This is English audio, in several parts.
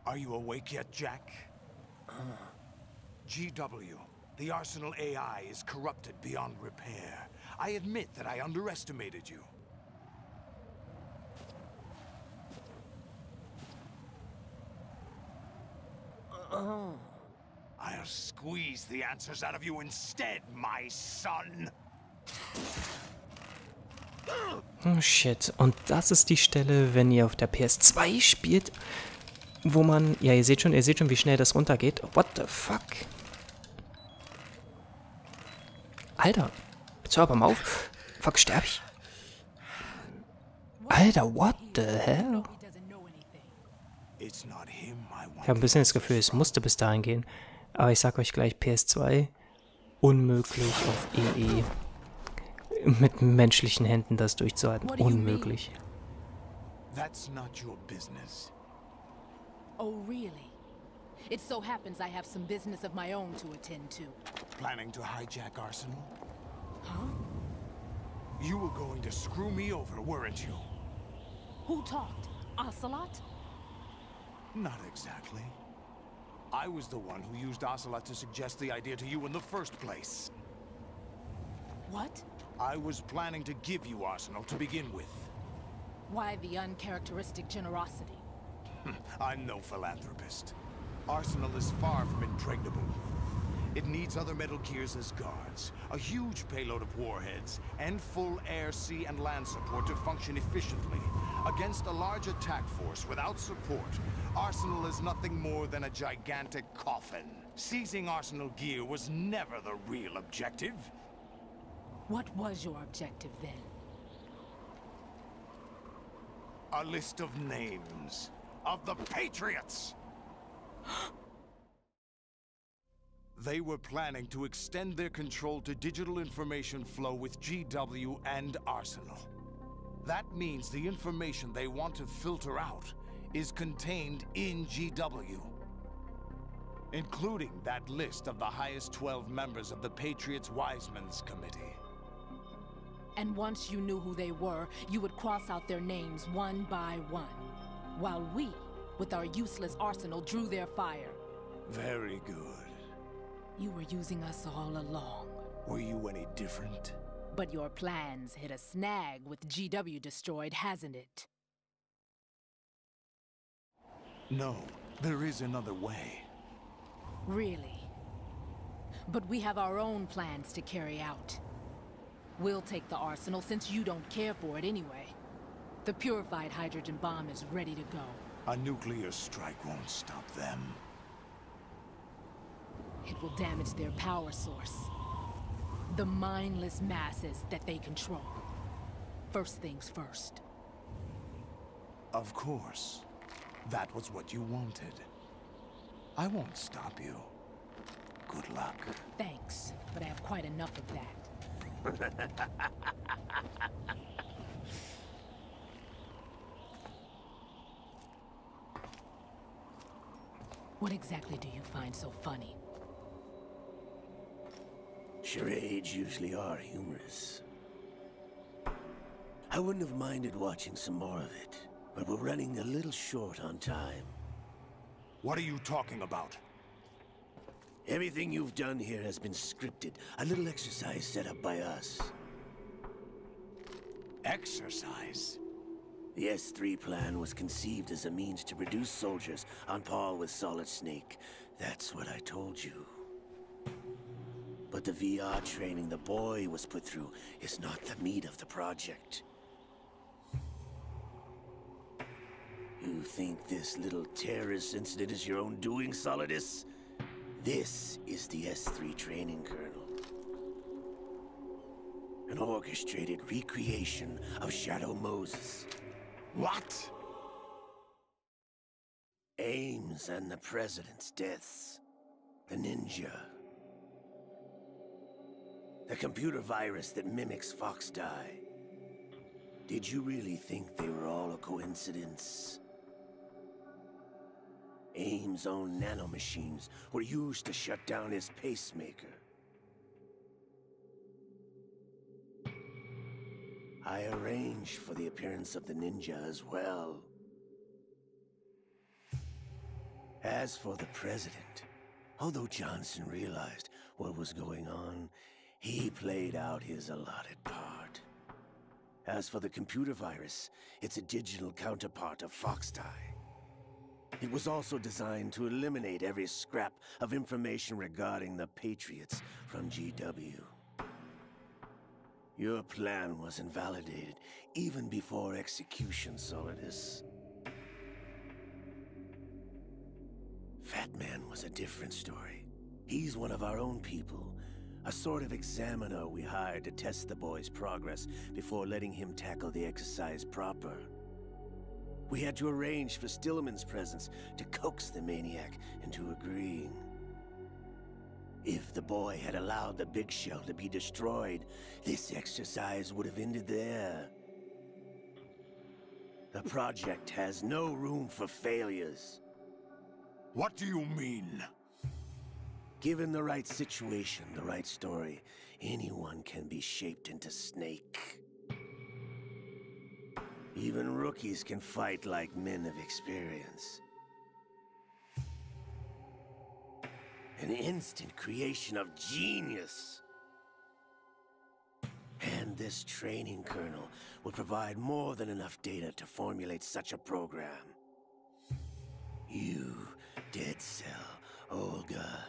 Are you awake yet, Jack? GW, the Arsenal AI is corrupted beyond repair. I admit that I underestimated you. I'll squeeze the answers out of you instead, my son. Oh shit. Und das ist die Stelle, wenn ihr auf der PS2 spielt, wo man... Ja, ihr seht schon, wie schnell das runtergeht. What the fuck? Alter, jetzt hör aber mal auf. Fuck, sterb ich? Alter, what the hell? Ich habe ein bisschen das Gefühl, es musste bis dahin gehen. Aber ich sag euch gleich, PS2, unmöglich auf EE. Mit menschlichen Händen das durchzuhalten. Unmöglich. That's not your business. Oh, really? It so happens I have some business of my own to attend to. Planning to hijack Arsenal? Huh? You were going to screw me over, weren't you? Who talked? Ocelot? Not exactly. I was the one who used Ocelot to suggest the idea to you in the first place. What? I was planning to give you Arsenal to begin with. Why the uncharacteristic generosity? I'm no philanthropist. Arsenal is far from impregnable. It needs other Metal Gears as guards, a huge payload of warheads, and full air, sea, and land support to function efficiently. Against a large attack force without support, Arsenal is nothing more than a gigantic coffin. Seizing Arsenal gear was never the real objective. What was your objective then? A list of names of the Patriots! They were planning to extend their control to digital information flow with GW and Arsenal. That means the information they want to filter out is contained in GW, including that list of the highest 12 members of the Patriots Wiseman's Committee. And once you knew who they were, you would cross out their names one by one, while we, with our useless arsenal, drew their fire. Very good. You were using us all along. Were you any different? But your plans hit a snag with GW destroyed, hasn't it? No, there is another way. Really? But we have our own plans to carry out. We'll take the arsenal since you don't care for it anyway. The purified hydrogen bomb is ready to go. A nuclear strike won't stop them. It will damage their power source. The mindless masses that they control. First things first. Of course. That was what you wanted. I won't stop you. Good luck. Thanks, but I have quite enough of that. What exactly do you find so funny? Charades usually are humorous. I wouldn't have minded watching some more of it, but we're running a little short on time. What are you talking about? Everything you've done here has been scripted. A little exercise set up by us. Exercise? The S3 plan was conceived as a means to produce soldiers on par with Solid Snake. That's what I told you. But the VR training the boy was put through is not the meat of the project. You think this little terrorist incident is your own doing, Solidus? This is the S3 training kernel. An orchestrated recreation of Shadow Moses. What? Ames and the President's deaths. The ninja. The computer virus that mimics Foxdie. Did you really think they were all a coincidence? Ames' own nanomachines were used to shut down his pacemaker. I arranged for the appearance of the ninja as well. As for the president, although Johnson realized what was going on, he played out his allotted part. As for the computer virus, it's a digital counterpart of Foxtie. It was also designed to eliminate every scrap of information regarding the Patriots from GW. Your plan was invalidated even before execution, Solidus. Fat Man was a different story. He's one of our own people, a sort of examiner we hired to test the boy's progress before letting him tackle the exercise proper. We had to arrange for Stillman's presence to coax the maniac into agreeing. If the boy had allowed the big shell to be destroyed, this exercise would have ended there. The project has no room for failures. What do you mean? Given the right situation, the right story, anyone can be shaped into Snake. Even rookies can fight like men of experience. An instant creation of genius. And this training kernel will provide more than enough data to formulate such a program. You, Dead Cell, Olga,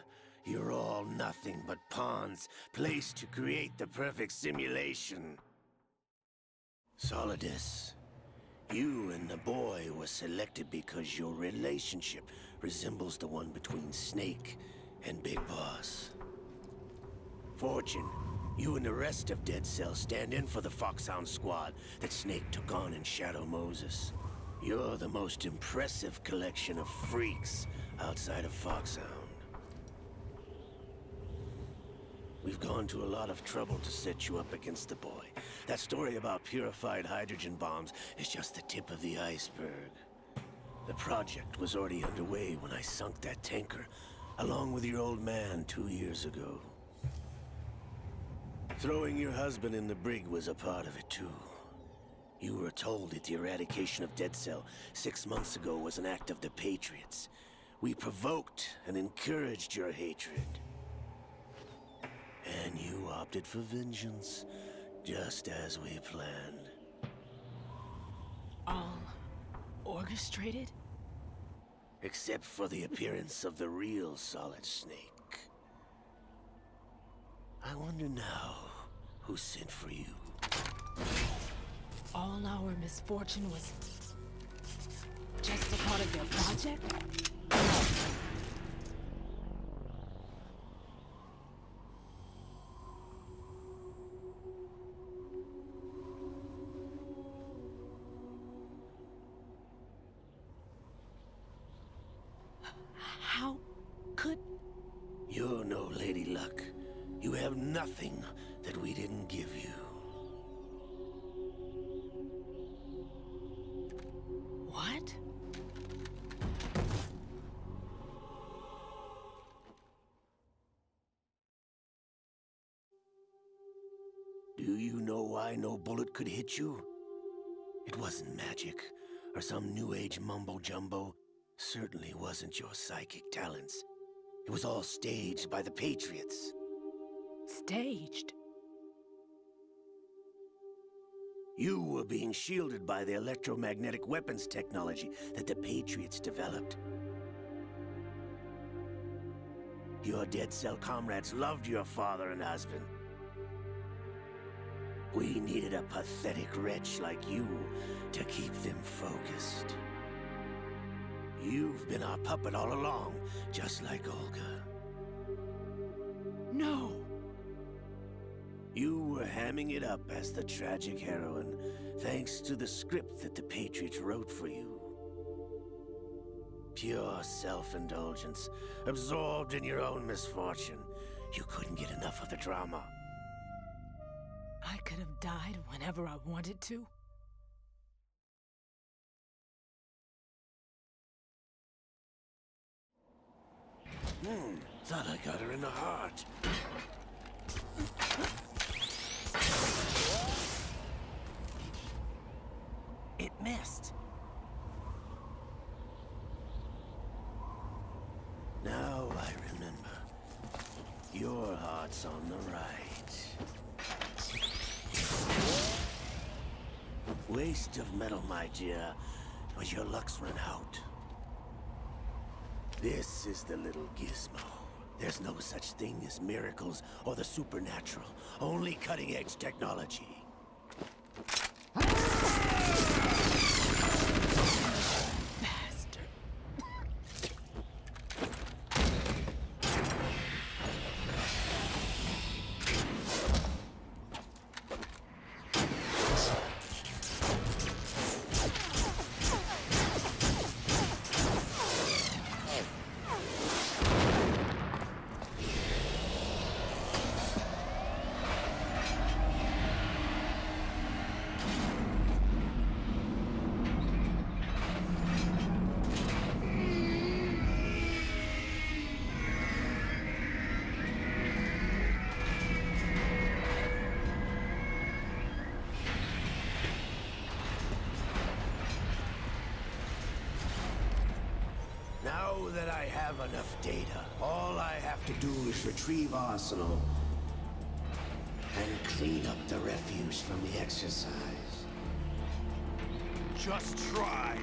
you're all nothing but pawns placed to create the perfect simulation. Solidus, you and the boy were selected because your relationship resembles the one between Snake and Big Boss. Fortune, you and the rest of Dead Cell stand in for the Foxhound squad that Snake took on in Shadow Moses. You're the most impressive collection of freaks outside of Foxhound. We've gone to a lot of trouble to set you up against the boy. That story about purified hydrogen bombs is just the tip of the iceberg. The project was already underway when I sunk that tanker, along with your old man 2 years ago. Throwing your husband in the brig was a part of it too. You were told that the eradication of Dead Cell 6 months ago was an act of the Patriots. We provoked and encouraged your hatred. And you opted for vengeance, just as we planned. All orchestrated? Except for the appearance of the real Solid Snake. I wonder now who sent for you. All our misfortune was just a part of their project? How could... You're no Lady Luck. You have nothing that we didn't give you. What? Do you know why no bullet could hit you? It wasn't magic, or some new age mumbo-jumbo. Certainly wasn't your psychic talents. It was all staged by the Patriots. Staged? You were being shielded by the electromagnetic weapons technology that the Patriots developed. Your Dead Cell comrades loved your father and husband. We needed a pathetic wretch like you to keep them focused. You've been our puppet all along, just like Olga. No! You were hamming it up as the tragic heroine, thanks to the script that the Patriots wrote for you. Pure self-indulgence, absorbed in your own misfortune. You couldn't get enough of the drama. I could have died whenever I wanted to. Thought I got her in the heart. It missed. Now I remember. Your heart's on the right. Waste of metal, my dear, but your luck's run out. This is the little gizmo. There's no such thing as miracles or the supernatural. Only cutting-edge technology. Now that I have enough data, all I have to do is retrieve Arsenal and clean up the refuse from the exercise. Just try.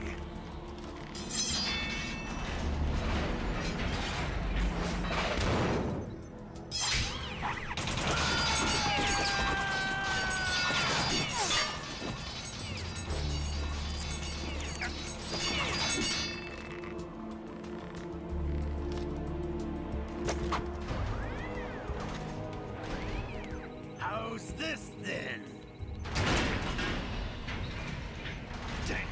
How's this then? Damn.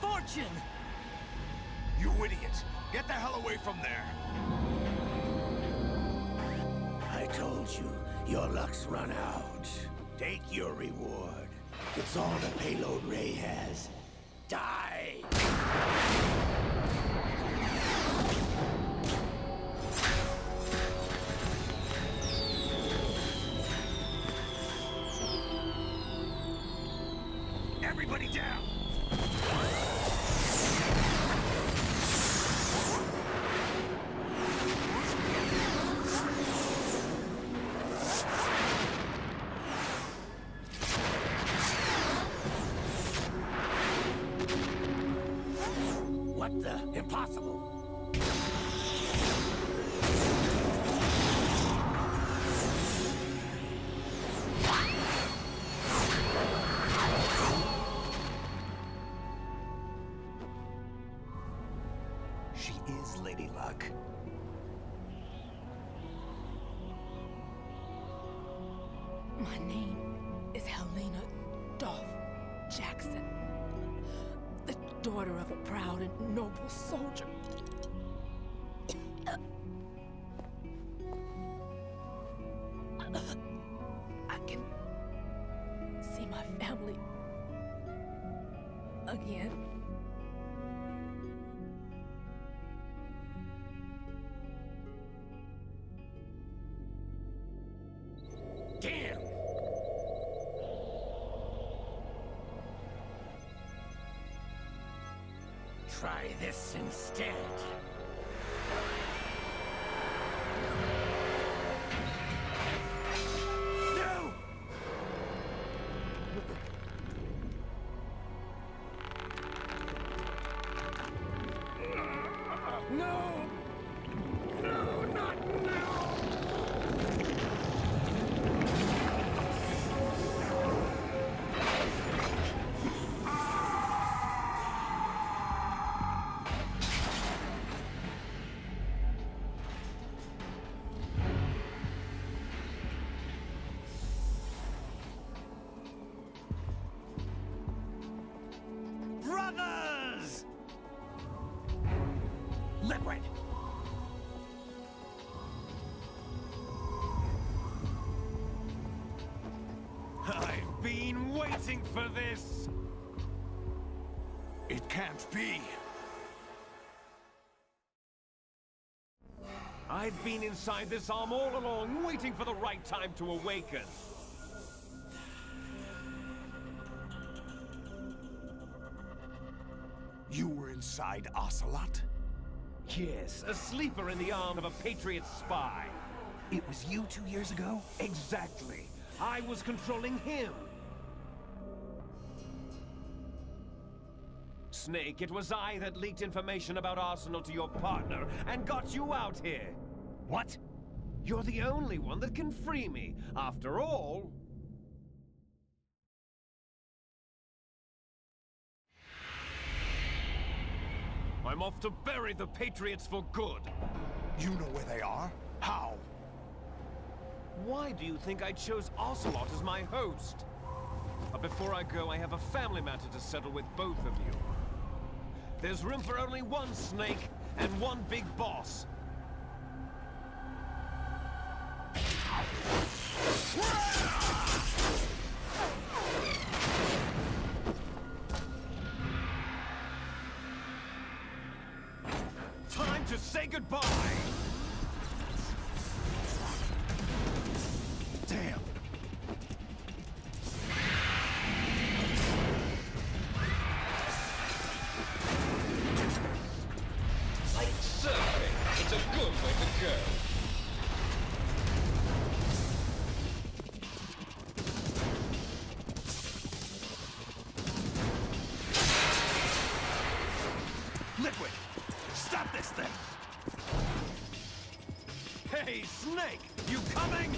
Fortune! You idiot! Get the hell away from there! I told you, your luck's run out. Take your reward. It's all the payload Ray has. Die! Everybody down! What the? Impossible! She is Lady Luck. My name is Helena Dolph Jackson, the daughter of a proud and noble soldier. I can see my family again. Damn! Try this instead. No! No! No, not now! Brothers! Liquid! I've been waiting for this! It can't be. I've been inside this arm all along, waiting for the right time to awaken. You were inside Ocelot? Yes, a sleeper in the arm of a Patriots spy. It was you 2 years ago? Exactly. I was controlling him. Snake, it was I that leaked information about Arsenal to your partner and got you out here. What? You're the only one that can free me. After all... I'm off to bury the Patriots for good. You know where they are? How? Why do you think I chose Ocelot as my host? But before I go, I have a family matter to settle with both of you. There's room for only one Snake and one big boss. Time to say goodbye! Damn! Like surfing, it's a good way to go. Liquid! Stop this thing! Hey, Snake! You coming?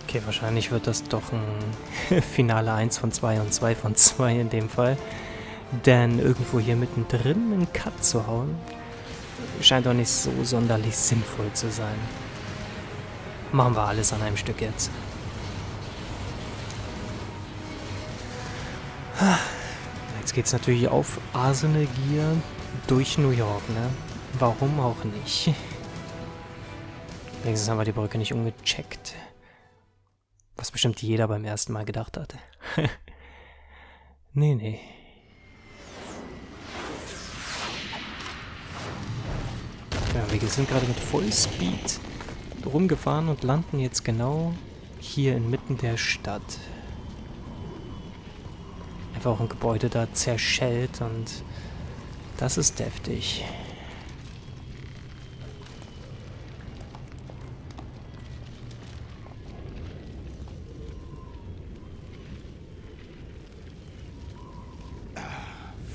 Okay, wahrscheinlich wird das doch ein Finale 1 von 2 und 2 von 2 in dem Fall. Denn irgendwo hier mittendrin einen Cut zu hauen, scheint doch nicht so sonderlich sinnvoll zu sein. Machen wir alles an einem Stück jetzt. Jetzt geht's natürlich auf Arsenal Gear durch New York, ne? Warum auch nicht? Wenigstens haben wir die Brücke nicht umgecheckt. Was bestimmt jeder beim ersten Mal gedacht hatte. Nee, nee. Ja, wir sind gerade mit Vollspeed rumgefahren und landen jetzt genau hier inmitten der Stadt. Einfach auch ein Gebäude da zerschellt und das ist deftig.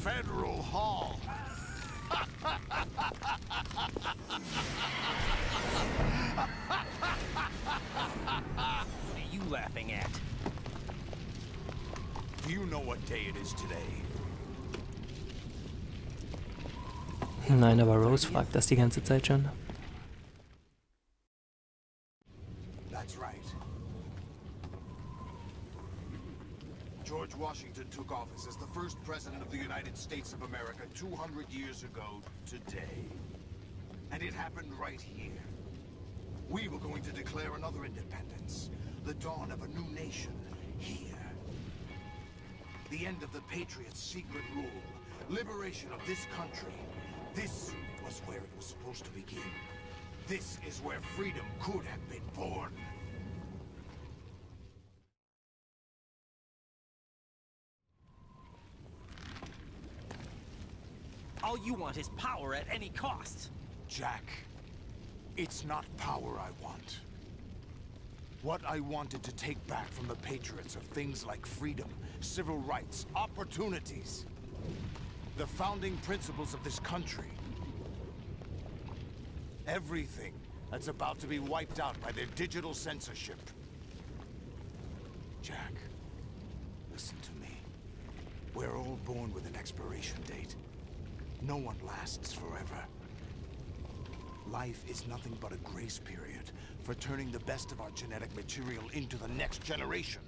Federal Hall. What are you laughing at? Do you know what day it is today? Nein, aber Rose fragt das die ganze Zeit schon. That's right. George Washington took office as the first president of the United States of America 200 years ago today. And it happened right here. We were going to declare another independence. The dawn of a new nation here. The end of the Patriots' secret rule. Liberation of this country. This was where it was supposed to begin. This is where freedom could have been born. All you want is power at any cost. Jack, it's not power I want. What I wanted to take back from the Patriots are things like freedom, civil rights, opportunities. The founding principles of this country. Everything that's about to be wiped out by their digital censorship. Jack, listen to We're all born with an expiration date. No one lasts forever. Life is nothing but a grace period for turning the best of our genetic material into the next generation.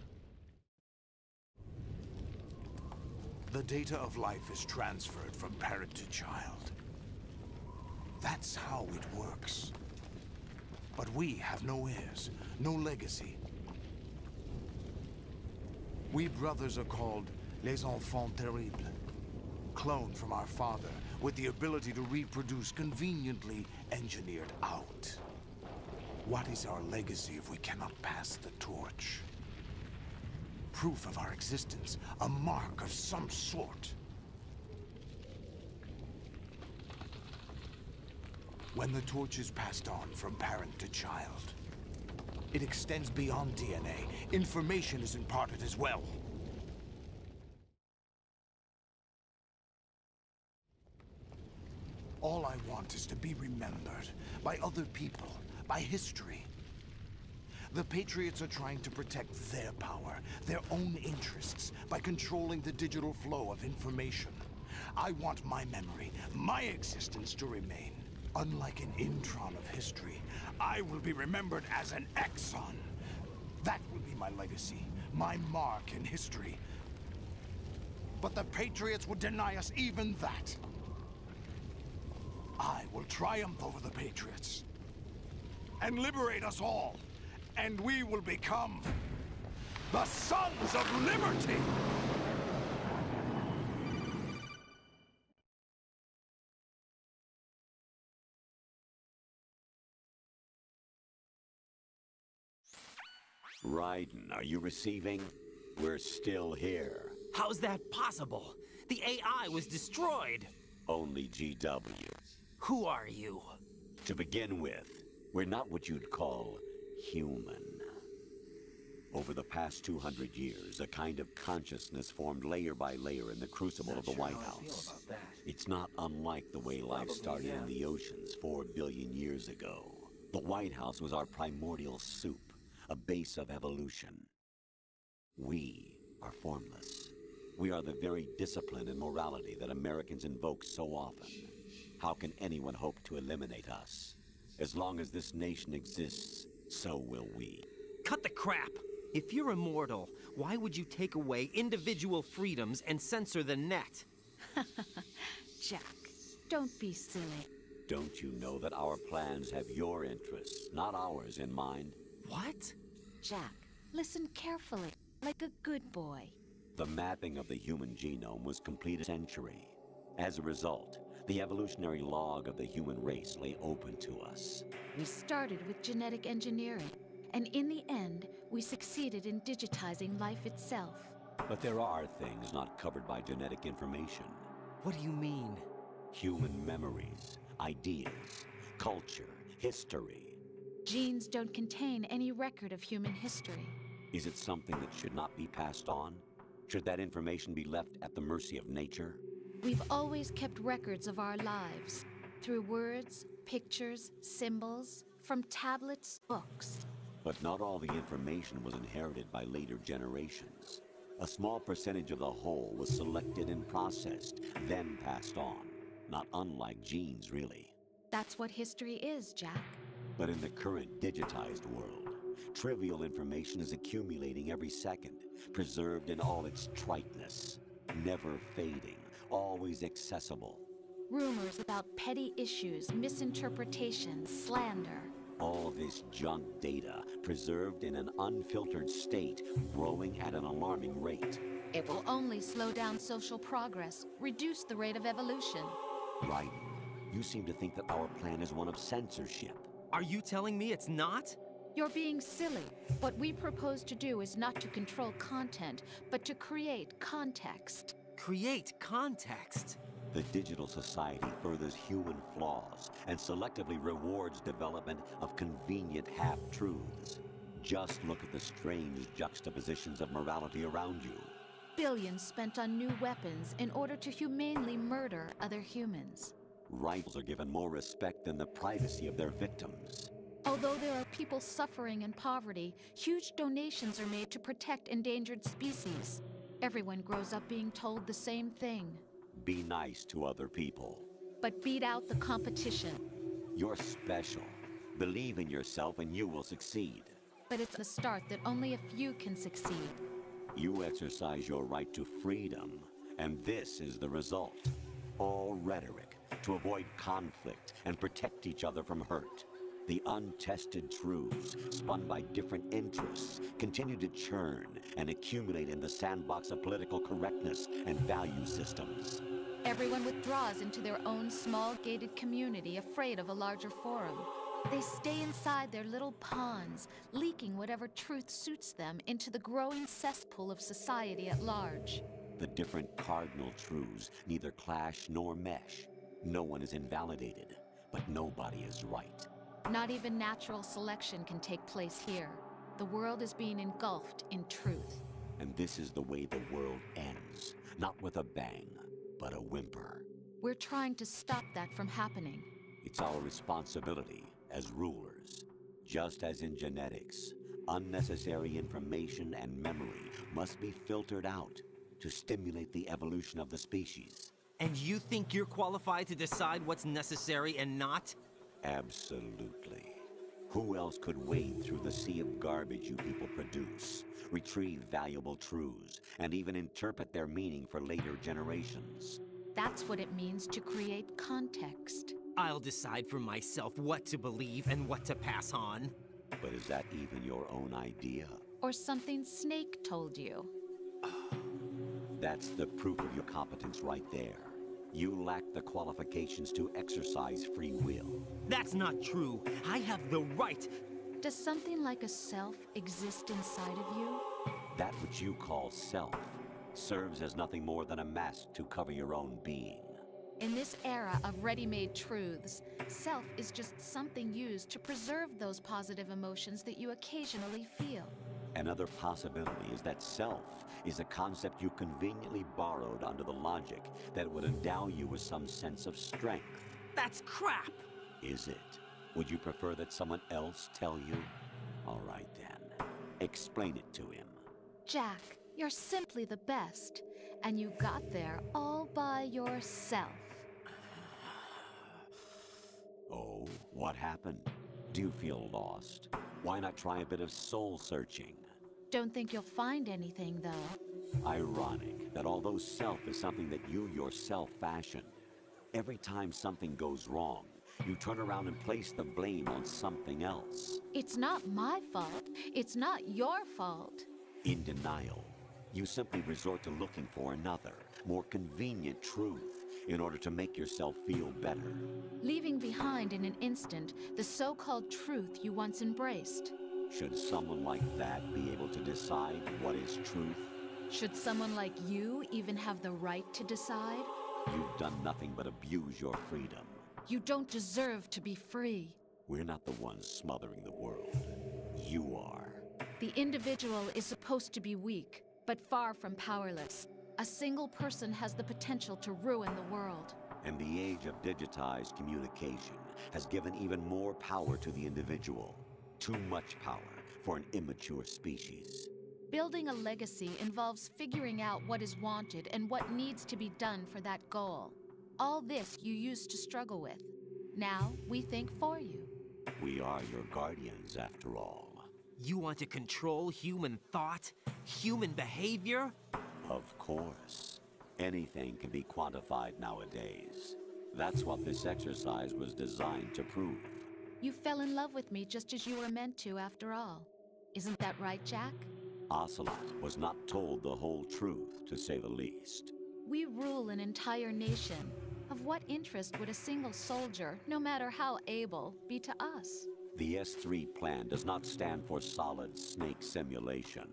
The data of life is transferred from parent to child. That's how it works. But we have no heirs, no legacy. We brothers are called les enfants terribles. Cloned from our father, with the ability to reproduce conveniently engineered out. What is our legacy if we cannot pass the torch? Proof of our existence, a mark of some sort. When the torch is passed on from parent to child, it extends beyond DNA. Information is imparted as well. All I want is to be remembered by other people, by history. The Patriots are trying to protect their power, their own interests, by controlling the digital flow of information. I want my memory, my existence to remain. Unlike an intron of history, I will be remembered as an exon. That will be my legacy, my mark in history. But the Patriots would deny us even that. I will triumph over the Patriots and liberate us all, and we will become the Sons of Liberty! Raiden, are you receiving? We're still here. How's that possible? The AI was destroyed. Only GW. Who are you? To begin with, we're not what you'd call human. Over the past 200 years, a kind of consciousness formed layer by layer in the crucible of the White House. It's not unlike the way life started in the oceans 4 billion years ago. The White House was our primordial soup, a base of evolution. We are formless. We are the very discipline and morality that Americans invoke so often. How can anyone hope to eliminate us? As long as this nation exists, so will we. Cut the crap! If you're immortal, why would you take away individual freedoms and censor the net? Jack, don't be silly. Don't you know that our plans have your interests, not ours, in mind? What? Jack, listen carefully, like a good boy. The mapping of the human genome was completed a century. As a result, the evolutionary log of the human race lay open to us. We started with genetic engineering, and in the end, we succeeded in digitizing life itself. But there are things not covered by genetic information. What do you mean? Human memories, ideas, culture, history. Genes don't contain any record of human history. Is it something that should not be passed on? Should that information be left at the mercy of nature? We've always kept records of our lives, through words, pictures, symbols, from tablets, books. But not all the information was inherited by later generations. A small percentage of the whole was selected and processed, then passed on. Not unlike genes, really. That's what history is, Jack. But in the current digitized world, trivial information is accumulating every second, preserved in all its triteness, never fading, always accessible. Rumors about petty issues, misinterpretations, slander. All this junk data, preserved in an unfiltered state, growing at an alarming rate. It will only slow down social progress, reduce the rate of evolution. Right. You seem to think that our plan is one of censorship. Are you telling me it's not? You're being silly. What we propose to do is not to control content, but to create context. Create context? The digital society furthers human flaws and selectively rewards development of convenient half-truths. Just look at the strange juxtapositions of morality around you. Billions spent on new weapons in order to humanely murder other humans. Rivals are given more respect than the privacy of their victims. Although there are people suffering in poverty, huge donations are made to protect endangered species. Everyone grows up being told the same thing. Be nice to other people. But beat out the competition. You're special. Believe in yourself and you will succeed. But it's a start that only a few can succeed. You exercise your right to freedom, and this is the result. All rhetoric to avoid conflict and protect each other from hurt. The untested truths, spun by different interests, continue to churn and accumulate in the sandbox of political correctness and value systems. Everyone withdraws into their own small gated community, afraid of a larger forum. They stay inside their little ponds, leaking whatever truth suits them into the growing cesspool of society at large. The different cardinal truths neither clash nor mesh. No one is invalidated, but nobody is right. Not even natural selection can take place here. The world is being engulfed in truth. And this is the way the world ends. Not with a bang, but a whimper. We're trying to stop that from happening. It's our responsibility as rulers. Just as in genetics, unnecessary information and memory must be filtered out to stimulate the evolution of the species. And you think you're qualified to decide what's necessary and not? Absolutely. Who else could wade through the sea of garbage you people produce, retrieve valuable truths, and even interpret their meaning for later generations? That's what it means to create context. I'll decide for myself what to believe and what to pass on. But is that even your own idea? Or something Snake told you? That's the proof of your competence right there. You lack the qualifications to exercise free will. That's not true. I have the right. Does something like a self exist inside of you? That which you call self serves as nothing more than a mask to cover your own being. In this era of ready-made truths, self is just something used to preserve those positive emotions that you occasionally feel. Another possibility is that self is a concept you conveniently borrowed under the logic that would endow you with some sense of strength. That's crap! Is it? Would you prefer that someone else tell you? All right then. Explain it to him. Jack, you're simply the best, and you got there all by yourself. Oh, what happened? Do you feel lost? Why not try a bit of soul searching? Don't think you'll find anything, though. Ironic that although self is something that you yourself fashioned, every time something goes wrong, you turn around and place the blame on something else. It's not my fault. It's not your fault. In denial, you simply resort to looking for another, more convenient truth in order to make yourself feel better. Leaving behind in an instant the so-called truth you once embraced. Should someone like that be able to decide what is truth? Should someone like you even have the right to decide? You've done nothing but abuse your freedom. You don't deserve to be free. We're not the ones smothering the world. You are. The individual is supposed to be weak, but far from powerless. A single person has the potential to ruin the world. And the age of digitized communication has given even more power to the individual. Too much power for an immature species. Building a legacy involves figuring out what is wanted and what needs to be done for that goal. All this you used to struggle with. Now we think for you. We are your guardians, after all. You want to control human thought? Human behavior? Of course. Anything can be quantified nowadays. That's what this exercise was designed to prove. You fell in love with me just as you were meant to, after all. Isn't that right, Jack? Ocelot was not told the whole truth, to say the least. We rule an entire nation. Of what interest would a single soldier, no matter how able, be to us? The S3 plan does not stand for solid snake simulation.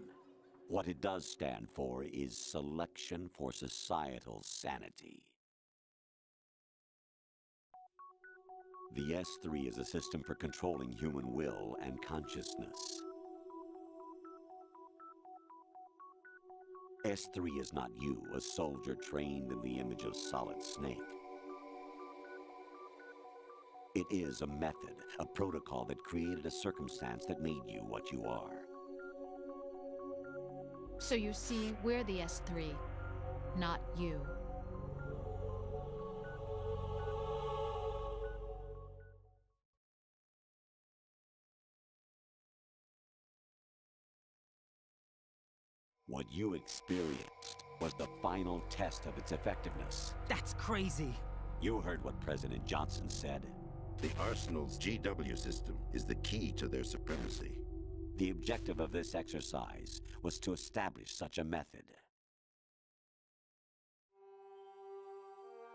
What it does stand for is selection for societal sanity. The S3 is a system for controlling human will and consciousness. S3 is not you, a soldier trained in the image of Solid Snake. It is a method, a protocol that created a circumstance that made you what you are. So you see, we're the S3, not you. What you experienced was the final test of its effectiveness. That's crazy. You heard what President Johnson said. The Arsenal's GW system is the key to their supremacy. The objective of this exercise was to establish such a method.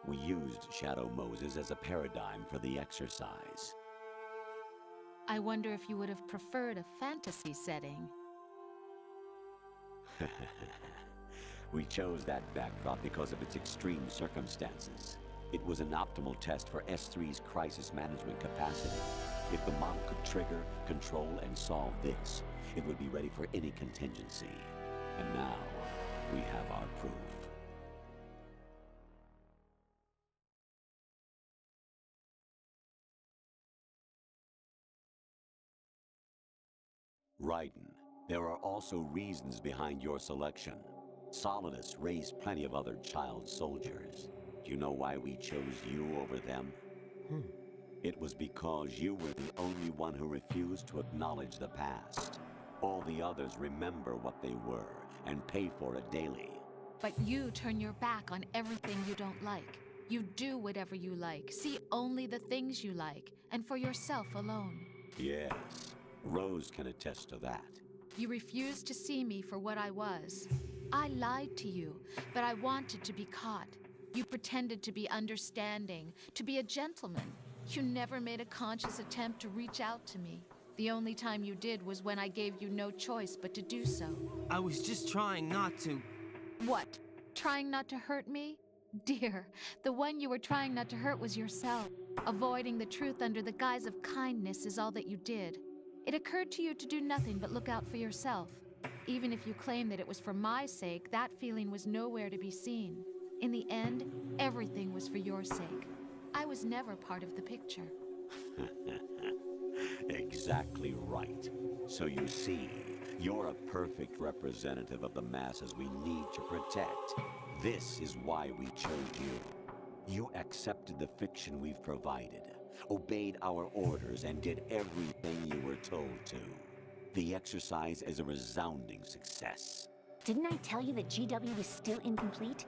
We used Shadow Moses as a paradigm for the exercise. I wonder if you would have preferred a fantasy setting. We chose that backdrop because of its extreme circumstances. It was an optimal test for S3's crisis management capacity. If the model could trigger, control, and solve this, it would be ready for any contingency. And now, we have our proof. Raiden, there are also reasons behind your selection. Solidus raised plenty of other child soldiers. Do you know why we chose you over them? It was because you were the only one who refused to acknowledge the past. All the others remember what they were and pay for it daily. But you turn your back on everything you don't like. You do whatever you like, see only the things you like, and for yourself alone. Yes, Rose can attest to that. You refused to see me for what I was. I lied to you, but I wanted to be caught. You pretended to be understanding, to be a gentleman. You never made a conscious attempt to reach out to me. The only time you did was when I gave you no choice but to do so. I was just trying not to. What? Trying not to hurt me? Dear, the one you were trying not to hurt was yourself. Avoiding the truth under the guise of kindness is all that you did. It occurred to you to do nothing but look out for yourself. Even if you claim that it was for my sake, that feeling was nowhere to be seen. In the end, everything was for your sake. I was never part of the picture. Exactly right. So you see, you're a perfect representative of the masses we need to protect. This is why we chose you. You accepted the fiction we've provided, obeyed our orders, and did everything you were told to. The exercise is a resounding success. Didn't I tell you that GW was still incomplete?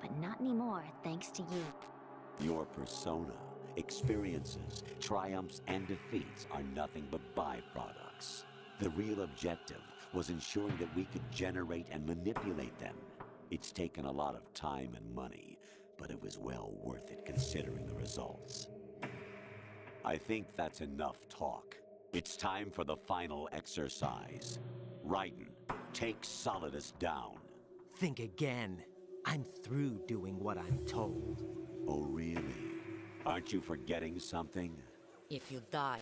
But not anymore, thanks to you. Your persona, experiences, triumphs, and defeats are nothing but byproducts. The real objective was ensuring that we could generate and manipulate them. It's taken a lot of time and money, but it was well worth it considering the results. I think that's enough talk. It's time for the final exercise. Raiden, take Solidus down. Think again. I'm through doing what I'm told. Oh, really? Aren't you forgetting something? If you die,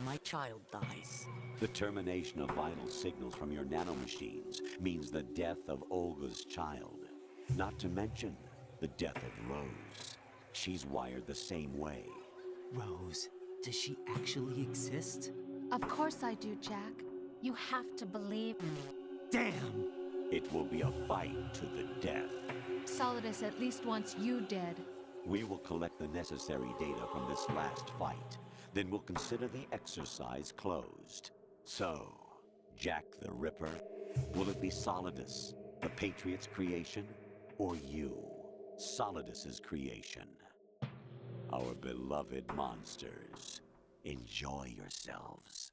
my child dies. The termination of vital signals from your nanomachines means the death of Olga's child. Not to mention the death of Rose. She's wired the same way. Rose, does she actually exist? Of course I do, Jack. You have to believe me. Damn! It will be a fight to the death. Solidus at least wants you dead. We will collect the necessary data from this last fight. Then we'll consider the exercise closed. So, Jack the Ripper, will it be Solidus, the Patriots' creation, or you, Solidus's creation? Our beloved monsters, enjoy yourselves.